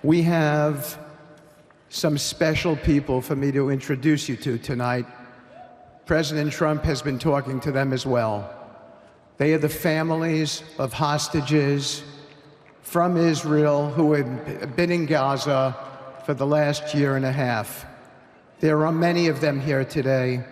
We have some special people for me to introduce you to tonight. President Trump has been talking to them as well. They are the families of hostages from Israel who have been in Gaza for the last year and a half. There are many of them here today.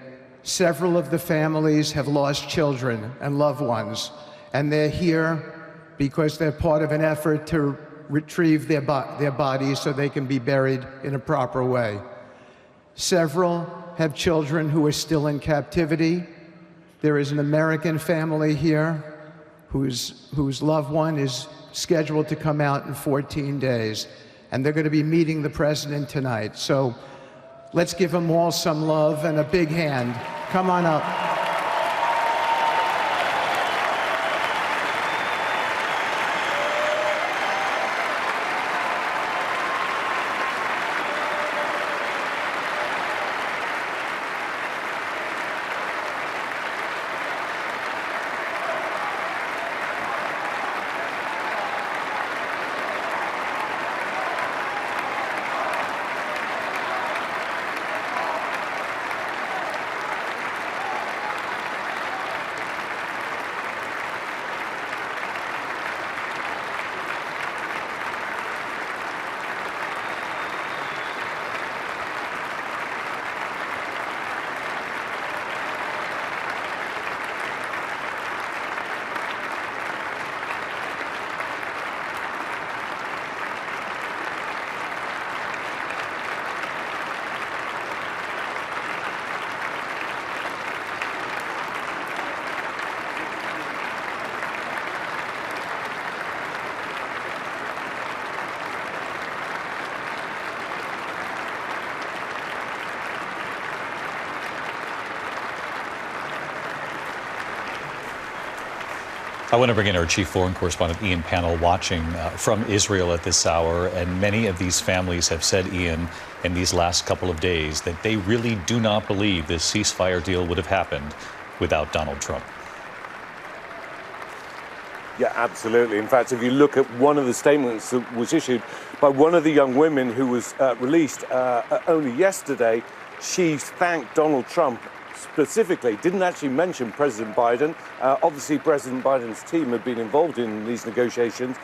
Several of the families have lost children and loved ones, and they're here because they're part of an effort to retrieve their bodies so they can be buried in a proper way. Several have children who are still in captivity. There is an American family here whose loved one is scheduled to come out in 14 days, and they're going to be meeting the president tonight. So let's give them all some love and a big hand. Come on up. I want to bring in our chief foreign correspondent, Ian Pannell, watching from Israel at this hour. And many of these families have said, Ian, in these last couple of days, that they really do not believe this ceasefire deal would have happened without Donald Trump. Yeah, absolutely. In fact, if you look at one of the statements that was issued by one of the young women who was released only yesterday, she thanked Donald Trump specifically, didn't actually mention President Biden. Obviously, President Biden's team had been involved in these negotiations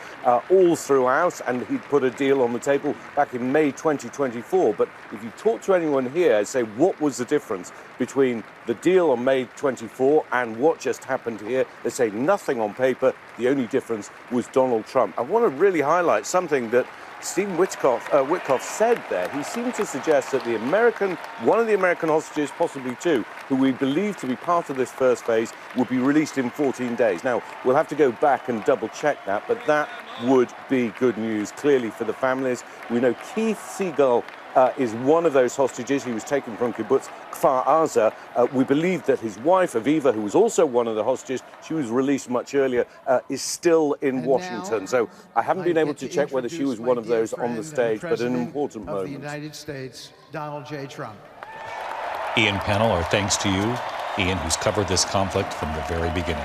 all throughout, and he'd put a deal on the table back in May 2024. But if you talk to anyone here and say, what was the difference between the deal on May 24 and what just happened here, they say nothing on paper. The only difference was Donald Trump. I want to really highlight something that Stephen Witkoff said there. He seemed to suggest that one of the American hostages, possibly two, who we believe to be part of this first phase, would be released in 14 days. Now, we'll have to go back and double check that, but that would be good news, clearly, for the families. We know Keith Segal is one of those hostages. He was taken from kibbutz Kfar Aza. We believe that his wife, Aviva, who was also one of the hostages, she was released much earlier, is still in Washington. So I haven't been able to check whether she was one of those on the stage, but an important moment. Of the United States, Donald J. Trump. Ian Pannell, our thanks to you, Ian, who's covered this conflict from the very beginning.